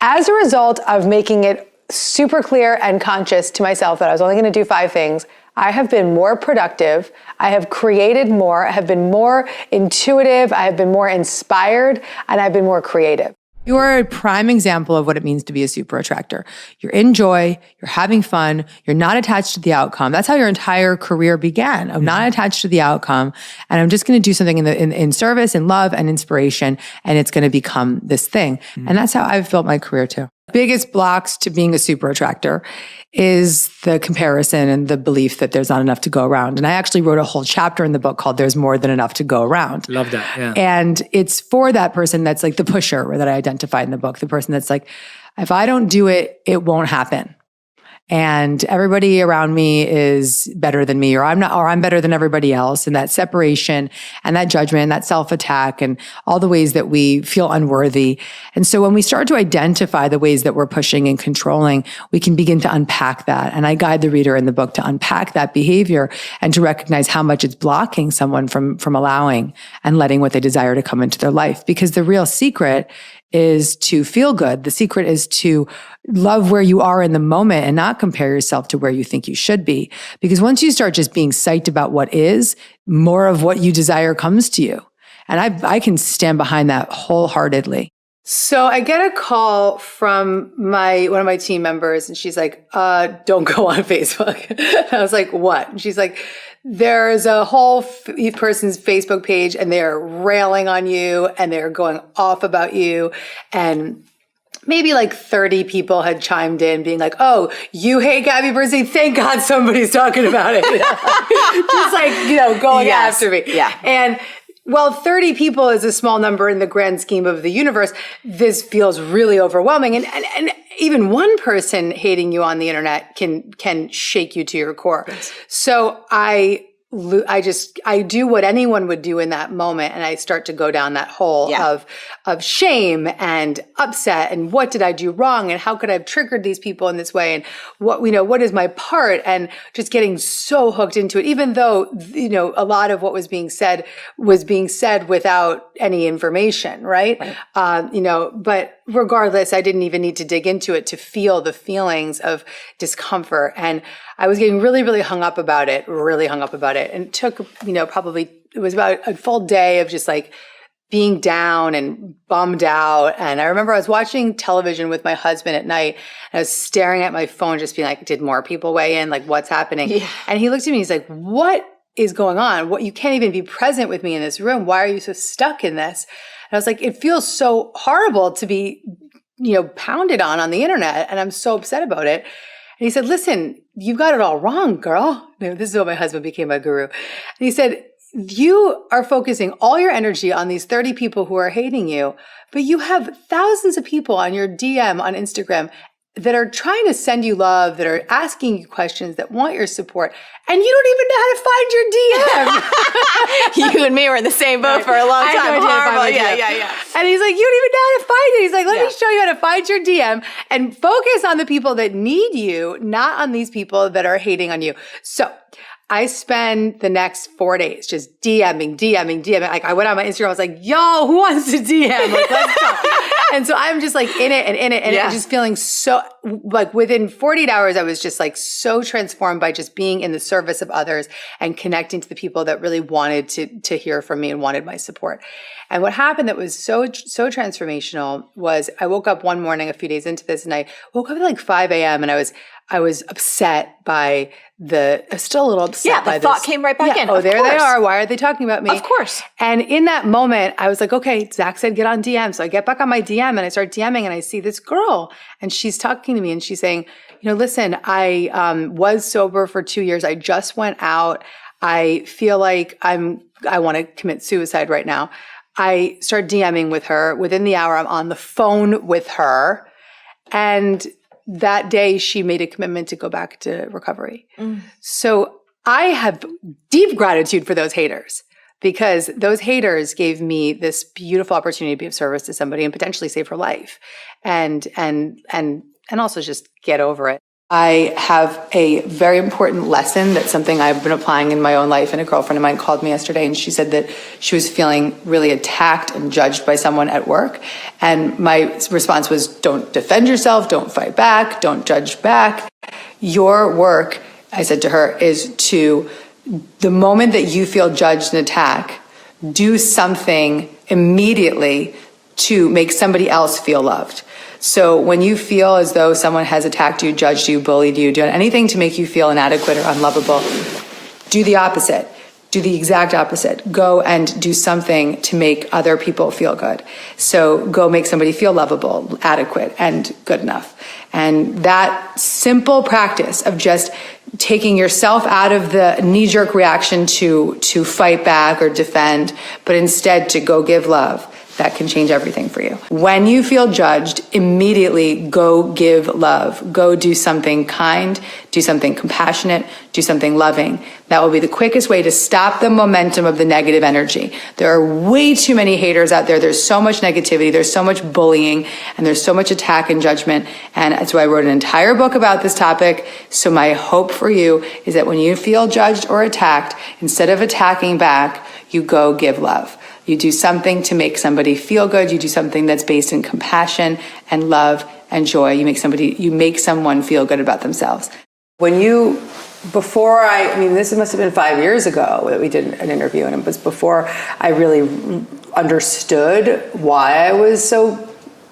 As a result of making it super clear and conscious to myself that I was only going to do 5 things, I have been more productive. I have created more. I have been more intuitive. I have been more inspired, and I've been more creative. You are a prime example of what it means to be a super attractor. You're in joy, you're having fun, you're not attached to the outcome. That's how your entire career began. I'm not attached to the outcome, and I'm just going to do something in service and love and inspiration, and it's going to become this thing. And that's how I've built my career too. Biggest blocks to being a super attractor is the comparison and the belief that there's not enough to go around. And I actually wrote a whole chapter in the book called There's More Than Enough to Go Around. Love that, yeah. And it's for that person that's like the pusher that I identified in the book, the person that's like, if I don't do it, it won't happen. And everybody around me is better than me, or I'm better than everybody else. And that separation and that judgment, and that self-attack, and all the ways that we feel unworthy. And so when we start to identify the ways that we're pushing and controlling, we can begin to unpack that. And I guide the reader in the book to unpack that behavior and to recognize how much it's blocking someone from allowing and letting what they desire to come into their life. Because the real secret is to feel good. The secret is to love where you are in the moment and not compare yourself to where you think you should be. Because once you start just being psyched about what is, more of what you desire comes to you. And I can stand behind that wholeheartedly. So I get a call from one of my team members, and she's like, don't go on Facebook. I was like, what? And she's like, there's a whole person's Facebook page, and they're railing on you, and they're going off about you. And maybe like 30 people had chimed in being like, oh, you hate Gabby Bernstein? Thank God somebody's talking about it. Just like, going after me. Yeah. And well, 30 people is a small number in the grand scheme of the universe. This feels really overwhelming. And even one person hating you on the internet can shake you to your core. Yes. So I do what anyone would do in that moment, and I start to go down that hole of shame and upset, and what did I do wrong, and how could I have triggered these people in this way, and what is my part, and just getting so hooked into it, even though a lot of what was being said without any information, right? But regardless, I didn't even need to dig into it to feel the feelings of discomfort, and I was getting really, really hung up about it. And it took, it was about a full day of just like being down and bummed out. And I remember I was watching television with my husband at night, and I was staring at my phone, just being like, did more people weigh in? Like, what's happening? Yeah. And he looked at me, he's like, what is going on? What, you can't even be present with me in this room. Why are you so stuck in this? And I was like, it feels so horrible to be, pounded on the internet. And I'm so upset about it. And he said, listen, you've got it all wrong, girl. This is how my husband became my guru. And he said, you are focusing all your energy on these 30 people who are hating you, but you have thousands of people on your DM on Instagram that are trying to send you love, that are asking you questions, that want your support, and you don't even know how to find your DM. You and me were in the same boat for a long I time. know I did find my Yeah. DM. And he's like, you don't even know how to find it. He's like, let me show you how to find your DM and focus on the people that need you, not on these people that are hating on you. So I spend the next 4 days just DMing. Like I went on my Instagram, I was like, yo, who wants to DM? Like, let's go. And so I'm just like in it and just feeling so, like within 48 hours, I was just like so transformed by just being in the service of others and connecting to the people that really wanted to hear from me and wanted my support. And what happened that was so transformational was I woke up one morning a few days into this, and I woke up at like 5 a.m. and I was upset by still a little upset by the thought came right back in. Oh, Of there they course. are. Why are they talking about me? Of course. And in that moment, I was like, okay, Zach said get on DM. So I get back on my DM and I start DMing and I see this girl and she's talking to me and she's saying, listen, I was sober for 2 years. I just went out. I feel like I want to commit suicide right now. I start DMing with her. Within the hour, I'm on the phone with her. And that day, she made a commitment to go back to recovery. So I have deep gratitude for those haters, because those haters gave me this beautiful opportunity to be of service to somebody and potentially save her life, and also just get over it. I have a very important lesson. That's something I've been applying in my own life. And a girlfriend of mine called me yesterday and she said that she was feeling really attacked and judged by someone at work. And my response was, don't defend yourself, don't fight back, don't judge back. Your work, I said to her, is to, the moment that you feel judged and attacked, do something immediately to make somebody else feel loved. So when you feel as though someone has attacked you, judged you, bullied you, done anything to make you feel inadequate or unlovable, do the opposite. Do the exact opposite. Go and do something to make other people feel good. So go make somebody feel lovable, adequate, and good enough. And that simple practice of just taking yourself out of the knee-jerk reaction to fight back or defend, but instead to go give love, that can change everything for you. When you feel judged, immediately go give love. Go do something kind, do something compassionate, do something loving. That will be the quickest way to stop the momentum of the negative energy. There are way too many haters out there. There's so much negativity, there's so much bullying, and there's so much attack and judgment. And that's why I wrote an entire book about this topic. So my hope for you is that when you feel judged or attacked, instead of attacking back, you go give love. You do something to make somebody feel good. You do something that's based in compassion and love and joy. You make someone feel good about themselves. This must have been 5 years ago that we did an interview, and it was before I really understood why I was so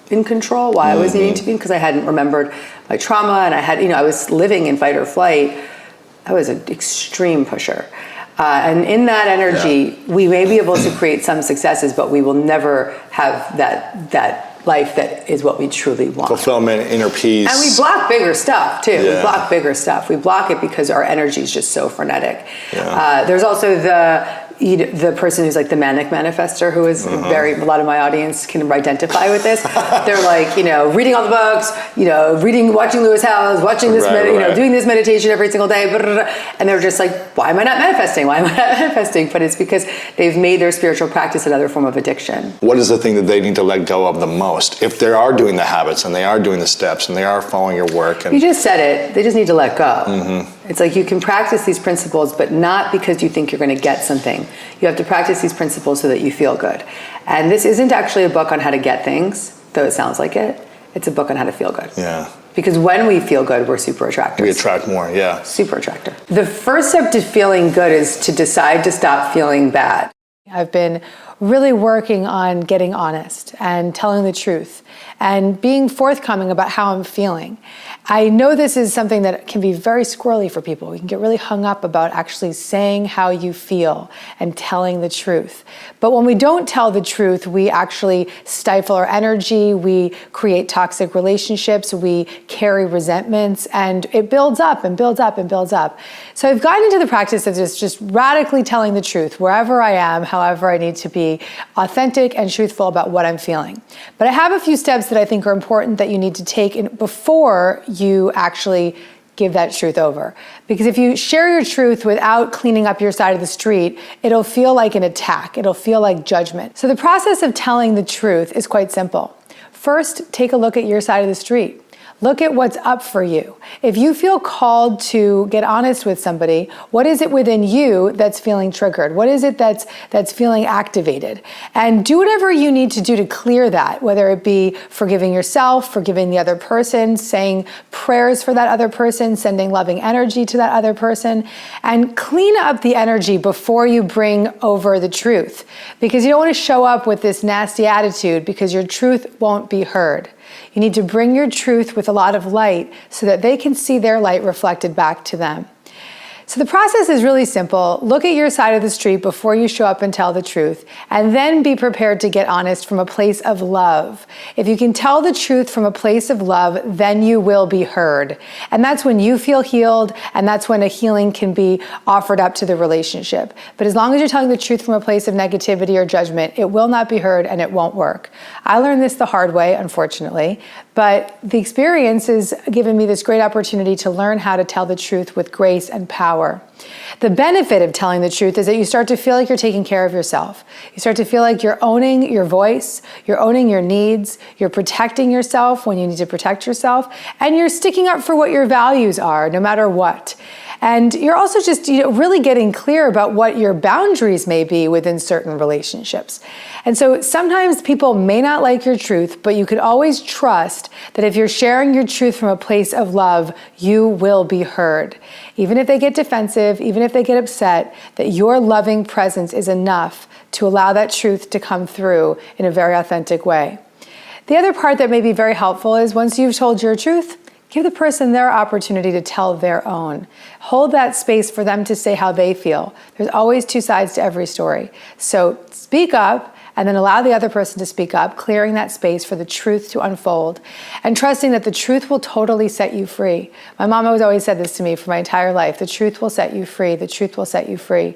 in control, why I was needing to be, because I hadn't remembered my trauma, and I was living in fight or flight. I was an extreme pusher. And in that energy, we may be able to create some successes, but we will never have that life that is what we truly want. Fulfillment, inner peace. And we block bigger stuff, too. Yeah. We block bigger stuff. We block it because our energy is just so frenetic. Yeah. There's also the person who's like the manic manifester, who is a lot of my audience can identify with this. They're like, reading all the books, watching Lewis Howes, watching this, doing this meditation every single day, and they're just like, why am I not manifesting? But it's because they've made their spiritual practice another form of addiction. What is the thing that they need to let go of the most? If they are doing the habits and they are doing the steps and they are following your work. You just said it. They just need to let go. It's like you can practice these principles, but not because you think you're going to get something. You have to practice these principles so that you feel good. And this isn't actually a book on how to get things, though it sounds like it. It's a book on how to feel good. Yeah. Because when we feel good, we're super attractors. We attract more, yeah. Super attractor. The first step to feeling good is to decide to stop feeling bad. I've been really working on getting honest and telling the truth and being forthcoming about how I'm feeling. I know this is something that can be very squirrely for people. We can get really hung up about actually saying how you feel and telling the truth. But when we don't tell the truth, we actually stifle our energy, we create toxic relationships, we carry resentments, and it builds up and builds up and builds up. So I've gotten into the practice of just radically telling the truth wherever I am, however I need to be, be authentic and truthful about what I'm feeling. But I have a few steps that I think are important that you need to take before you actually give that truth over. Because if you share your truth without cleaning up your side of the street, it'll feel like an attack. It'll feel like judgment. So the process of telling the truth is quite simple. First, take a look at your side of the street. Look at what's up for you. If you feel called to get honest with somebody, what is it within you that's feeling triggered? What is it that's feeling activated? And do whatever you need to do to clear that, whether it be forgiving yourself, forgiving the other person, saying prayers for that other person, sending loving energy to that other person, and clean up the energy before you bring over the truth. Because you don't want to show up with this nasty attitude because your truth won't be heard. You need to bring your truth with a lot of light so that they can see their light reflected back to them. So the process is really simple. Look at your side of the street before you show up and tell the truth, and then be prepared to get honest from a place of love. If you can tell the truth from a place of love, then you will be heard. And that's when you feel healed, and that's when a healing can be offered up to the relationship. But as long as you're telling the truth from a place of negativity or judgment, it will not be heard and it won't work. I learned this the hard way, unfortunately, but the experience has given me this great opportunity to learn how to tell the truth with grace and power. The benefit of telling the truth is that you start to feel like you're taking care of yourself. You start to feel like you're owning your voice, you're owning your needs, you're protecting yourself when you need to protect yourself, and you're sticking up for what your values are, no matter what. And you're also just really getting clear about what your boundaries may be within certain relationships. And so sometimes people may not like your truth, but you can always trust that if you're sharing your truth from a place of love, you will be heard. Even if they get defensive, even if they get upset, that your loving presence is enough to allow that truth to come through in a very authentic way. The other part that may be very helpful is once you've told your truth, give the person their opportunity to tell their own. Hold that space for them to say how they feel. There's always two sides to every story. So speak up and then allow the other person to speak up, clearing that space for the truth to unfold and trusting that the truth will totally set you free. My mom has always said this to me for my entire life. The truth will set you free. The truth will set you free.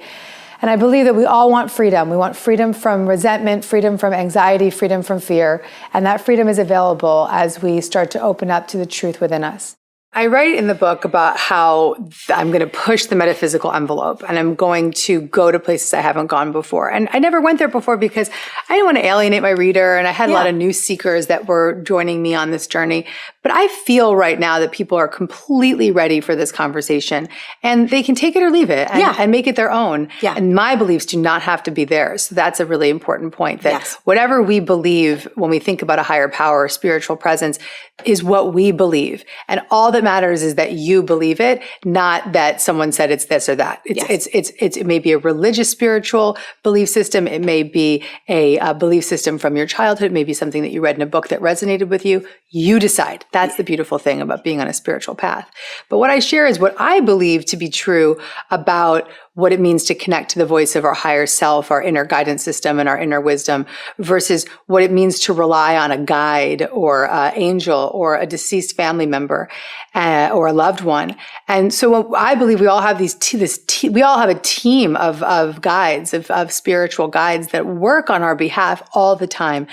And I believe that we all want freedom. We want freedom from resentment, freedom from anxiety, freedom from fear. And that freedom is available as we start to open up to the truth within us. I write in the book about how I'm going to push the metaphysical envelope and I'm going to go to places I haven't gone before. And I never went there before because I didn't want to alienate my reader, and I had a lot of new seekers that were joining me on this journey. But I feel right now that people are completely ready for this conversation and they can take it or leave it and make it their own. Yeah. And my beliefs do not have to be theirs. So that's a really important point, that whatever we believe when we think about a higher power or spiritual presence is what we believe. And all that matters is that you believe it, not that someone said it's this or that. It may be a religious, spiritual belief system. It may be a belief system from your childhood. It may be something that you read in a book that resonated with you. You decide. That's the beautiful thing about being on a spiritual path. But what I share is what I believe to be true about what it means to connect to the voice of our higher self, our inner guidance system, and our inner wisdom, versus what it means to rely on a guide or an angel or a deceased family member or a loved one. And so I believe we all have we all have a team of guides, of spiritual guides that work on our behalf all the time.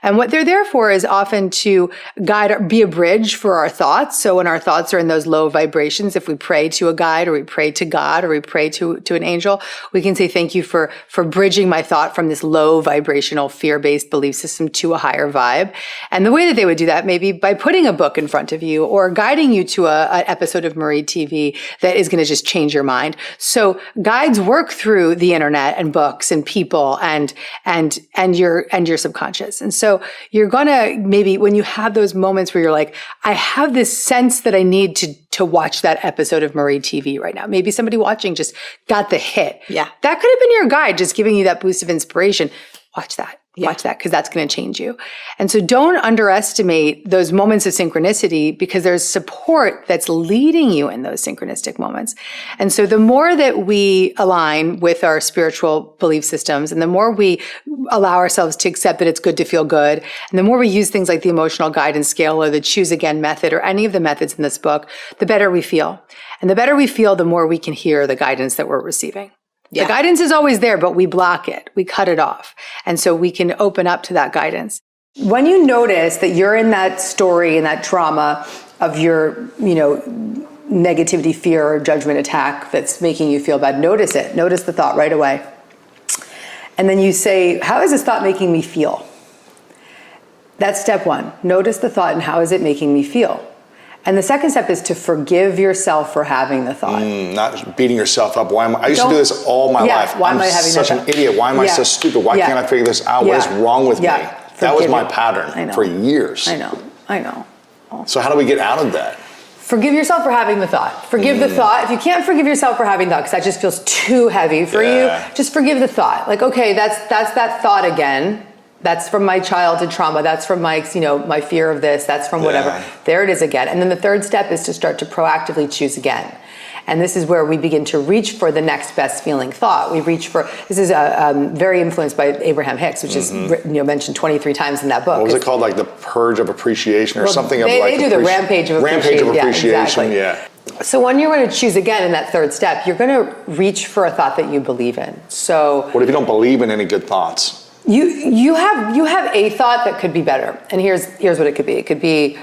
And what they're there for is often to guide, be a bridge for our thoughts. So when our thoughts are in those low vibrations, if we pray to a guide or we pray to God or we pray to an angel, we can say, thank you for bridging my thought from this low vibrational fear-based belief system to a higher vibe. And the way that they would do that may be by putting a book in front of you or guiding you to an episode of Marie TV that is going to just change your mind. So guides work through the internet and books and people and your subconscious. And so you're gonna, maybe when you have those moments where you're like, I have this sense that I need to watch that episode of Marie TV right now. Maybe somebody watching just got the hit. Yeah. That could have been your guide, just giving you that boost of inspiration. Watch that. Watch that, because that's going to change you. And so don't underestimate those moments of synchronicity, because there's support that's leading you in those synchronistic moments. And so the more that we align with our spiritual belief systems, and the more we allow ourselves to accept that it's good to feel good, and the more we use things like the emotional guidance scale or the choose again method or any of the methods in this book, the better we feel. And the better we feel, the more we can hear the guidance that we're receiving. The guidance is always there, but we block it. We cut it off. And so we can open up to that guidance. When you notice that you're in that story and that trauma of your, negativity, fear, or judgment attack that's making you feel bad, notice it. Notice the thought right away. And then you say, how is this thought making me feel? That's step one. Notice the thought and how is it making me feel? And the second step is to forgive yourself for having the thought. Not beating yourself up. I used to do this all my life. Why am I having such an idiot? Why am I so stupid? Why can't I figure this out? What is wrong with me? That was my pattern for years. I know. So how do we get out of that? Forgive yourself for having the thought. Forgive the thought. If you can't forgive yourself for having the thought, because that just feels too heavy for you, just forgive the thought. Like, okay, that's that thought again. That's from my childhood trauma. That's from my, my fear of this. That's from whatever. There it is again. And then the third step is to start to proactively choose again. And this is where we begin to reach for the next best feeling thought. We reach for, this is very influenced by Abraham Hicks, which is mentioned 23 times in that book. What was it called? Like the Purge of Appreciation or something? They do the Rampage of Appreciation. Appreciation, So when you're going to choose again in that third step, you're going to reach for a thought that you believe in. So what if you don't believe in any good thoughts? You have a thought that could be better. And here's what it could be. It could be,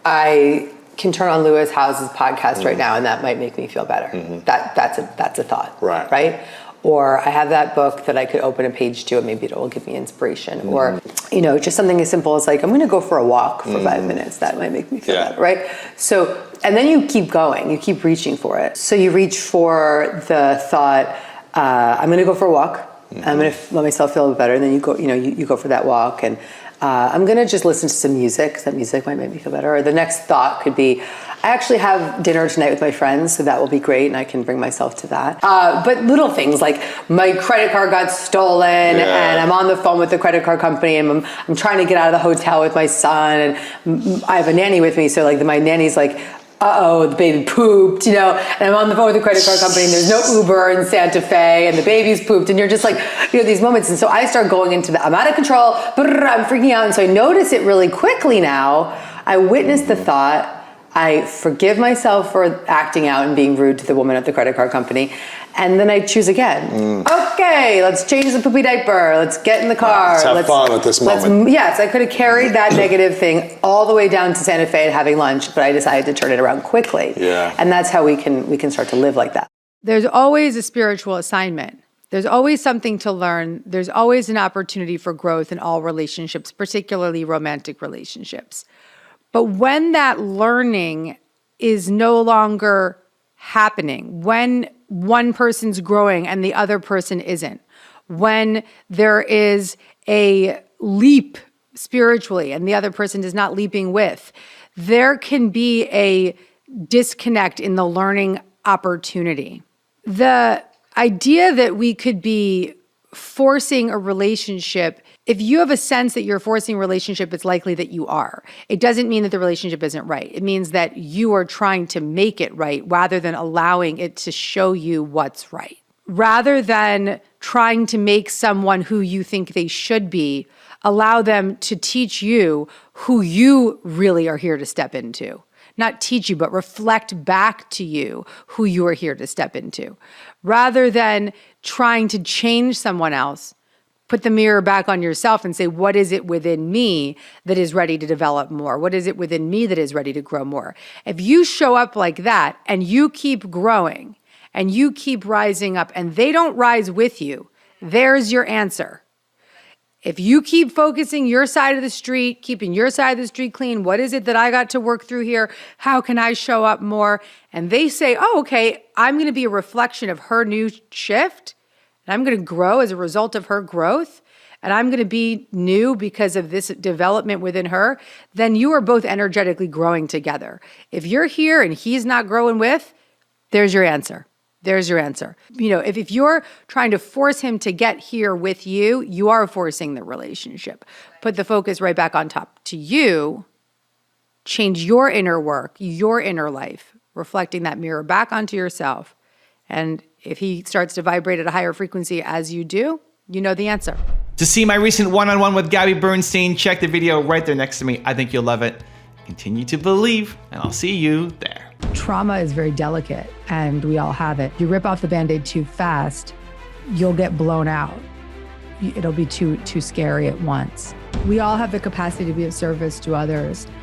I can turn on Lewis Howes's podcast right now and that might make me feel better. That's a thought. Right? Or I have that book that I could open a page to and maybe it will give me inspiration. Or, just something as simple as like, I'm going to go for a walk for 5 minutes. That might make me feel better, right? So, and then you keep going. You keep reaching for it. So you reach for the thought, I'm going to go for a walk. I'm going to let myself feel better. And then you go, you go for that walk and I'm going to just listen to some music. That music might make me feel better. Or the next thought could be, I actually have dinner tonight with my friends, so that will be great. And I can bring myself to that. But little things like my credit card got stolen and I'm on the phone with the credit card company and I'm trying to get out of the hotel with my son. And I have a nanny with me. So like my nanny's like, uh-oh, the baby pooped, and I'm on the phone with the credit card company and there's no Uber in Santa Fe and the baby's pooped and you're just like, these moments. And so I start going into I'm out of control, I'm freaking out. And so I notice it really quickly now. I witness the thought. I forgive myself for acting out and being rude to the woman at the credit card company. And then I choose again. Okay, let's change the poopy diaper. Let's get in the car. Let's have fun with this moment. Yes, I could have carried that negative thing all the way down to Santa Fe and having lunch, but I decided to turn it around quickly. And that's how we can start to live like that. There's always a spiritual assignment. There's always something to learn. There's always an opportunity for growth in all relationships, particularly romantic relationships. But when that learning is no longer happening, when one person's growing and the other person isn't, when there is a leap spiritually and the other person is not leaping with, there can be a disconnect in the learning opportunity. The idea that we could be forcing a relationship, if you have a sense that you're forcing a relationship, it's likely that you are. It doesn't mean that the relationship isn't right. It means that you are trying to make it right rather than allowing it to show you what's right. Rather than trying to make someone who you think they should be, allow them to teach you who you really are here to step into. Not teach you, but reflect back to you who you are here to step into. Rather than trying to change someone else, put the mirror back on yourself and say, what is it within me that is ready to develop more? What is it within me that is ready to grow more? If you show up like that and you keep growing and you keep rising up and they don't rise with you, there's your answer. If you keep focusing your side of the street, keeping your side of the street clean, what is it that I got to work through here? How can I show up more? And they say, oh, okay, I'm going to be a reflection of her new shift. And I'm going to grow as a result of her growth. And I'm going to be new because of this development within her. Then you are both energetically growing together. If you're here and he's not growing with, there's your answer. There's your answer. If you're trying to force him to get here with you, you are forcing the relationship. Put the focus right back on top to you. Change your inner work, your inner life, reflecting that mirror back onto yourself. And if he starts to vibrate at a higher frequency as you do, you know the answer. To see my recent one-on-one with Gabby Bernstein, check the video right there next to me. I think you'll love it. Continue to believe, and I'll see you there. Trauma is very delicate, and we all have it. You rip off the Band-Aid too fast, you'll get blown out. It'll be too scary at once. We all have the capacity to be of service to others.